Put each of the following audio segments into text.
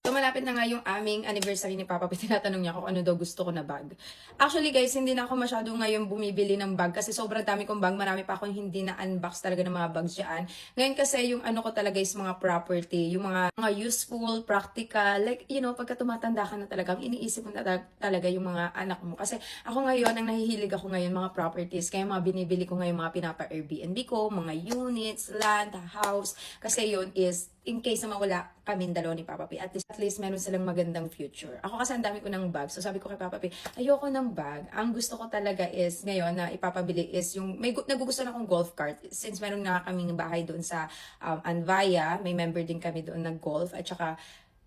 So, malapit na nga yung aming anniversary ni Papa P. Tinatanong niya kung ano daw gusto ko na bag. Actually, guys, hindi na ako masyado ngayon bumibili ng bag kasi sobrang dami kong bag. Marami pa akong hindi na-unbox talaga ng mga bags dyan. Ngayon kasi yung ano ko talaga is mga property, yung mga useful, practical. Like, pagka tumatanda ka na talaga, iniisip mo na talaga yung mga anak mo. Kasi ako ngayon, ang nahihilig ako ngayon, mga properties. Kaya mga binibili ko ngayon, mga pinapa-Airbnb ko, mga units, land, house. Kasi yun is, in case na mawala kaming dalawa ni Papa P, at least meron silang magandang future. Ako kasi ang dami ko ng bag. So sabi ko kay Papa P, ayoko ng bag. Ang gusto ko talaga is, ngayon na ipapabili is yung, nagugustuhan akong golf cart. Since meron nga kaming bahay doon sa Anvaya, may member din kami doon ng golf. At saka,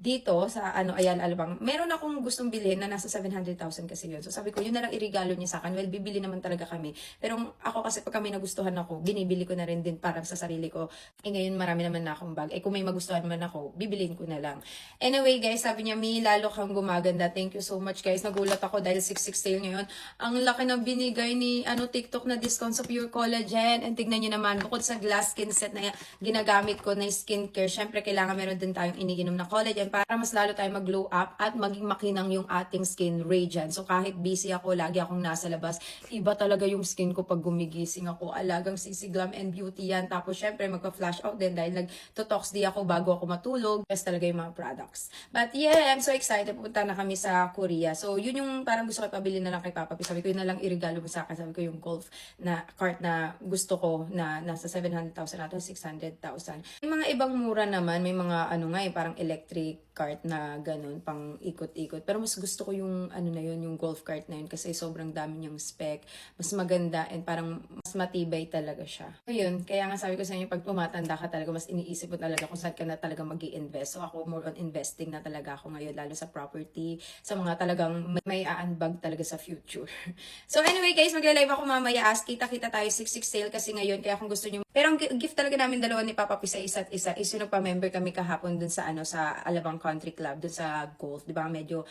dito sa Ayala Alabang, meron akong gustong bilhin na nasa 700,000 kasi yun. So sabi ko, yun na lang irigalo niya sa akin. Well, bibili naman talaga kami. Pero ako kasi pag kami nagustuhan ako, binibili ko na rin din para sa sarili ko. Ngayon marami naman na akong bag. Kung may magustuhan man ako, bibiliin ko na lang. Anyway guys, sabi niya, Mi, lalo kang gumaganda. Thank you so much guys. Nagulat ako dahil 6/6 sale ngayon. Ang laki ng binigay ni TikTok na discount sa Pure Collagen. And tignan niyo naman, bukod sa glass skin set na ginagamit ko na skincare, syempre kailangan meron din tayong iniinom na collagen para mas lalo tayo mag-glow up at maging makinang yung ating skin radiant. So kahit busy ako, lagi akong nasa labas, iba talaga yung skin ko pag gumigising ako. Alagang CC Glam and Beauty yan. Tapos syempre magpa-flash out din dahil nag-tox di ako bago ako matulog. Best talaga yung mga products. But yeah, I'm so excited. Pupunta na kami sa Korea. So yun yung parang gusto ko ipabili na lang kay Papa P. Sabi ko yun na lang irigalo mo sa akin. Sabi ko yung golf na cart na gusto ko na nasa 700,000 ato 600,000. May mga ibang mura naman. May mga parang electric cart na ganun, pang ikot-ikot. Pero mas gusto ko yung yung golf cart na yun kasi sobrang dami niyang spec, mas maganda and parang mas matibay talaga siya. So yun, kaya nga sabi ko sa inyo, pag tumatanda ka talaga, mas iniisip mo talaga kung saan ka na talaga mag-i-invest. So ako more on investing na talaga ako ngayon, lalo sa property, sa mga talagang may aanbag talaga sa future. So anyway guys, magla-live ako mamaya as kita-kita tayo 6/6 sale kasi ngayon, kaya kung gusto niyo. Pero ang gift talaga namin dalawa ni Papa P sa isa't isa is yung nagpa-member kami kahapon dun sa sa Alabang Country Club, dun sa golf, di ba? Medyo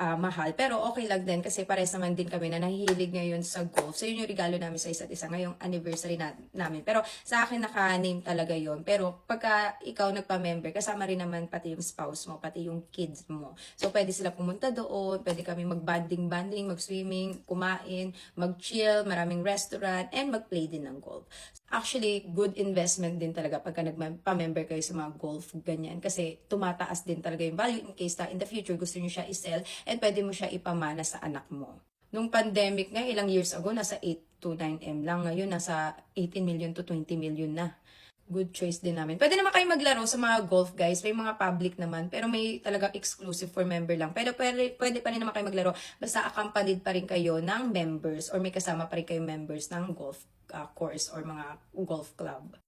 mahal. Pero okay lang din kasi pares naman din kami na nahihilig ngayon sa golf. So yun yung regalo namin sa isa't isa ngayong anniversary namin. Pero sa akin naka-name talaga yun. Pero pagka ikaw nagpa-member, kasama rin naman pati yung spouse mo, pati yung kids mo. So pwede sila pumunta doon, pwede kami mag-banding, mag-swimming, kumain, mag-chill, maraming restaurant, and mag-play din ng golf. Actually, good investment din talaga pagka nagpa-member kayo sa mga golf, ganyan. Kasi tumataas din talaga yung value in case na in the future gusto nyo siya i-sell and pwede mo siya ipamana sa anak mo. Nung pandemic nga, ilang years ago, nasa 8 to 9M lang. Ngayon, nasa 18 million to 20 million na. Good choice din namin. Pwede naman kayo maglaro sa mga golf, guys. May mga public naman, pero may talaga exclusive for member lang. Pero pwede pa rin naman kayo maglaro. Basta accompanied pa rin kayo ng members or may kasama pa rin kayo members ng golf course or mga golf club.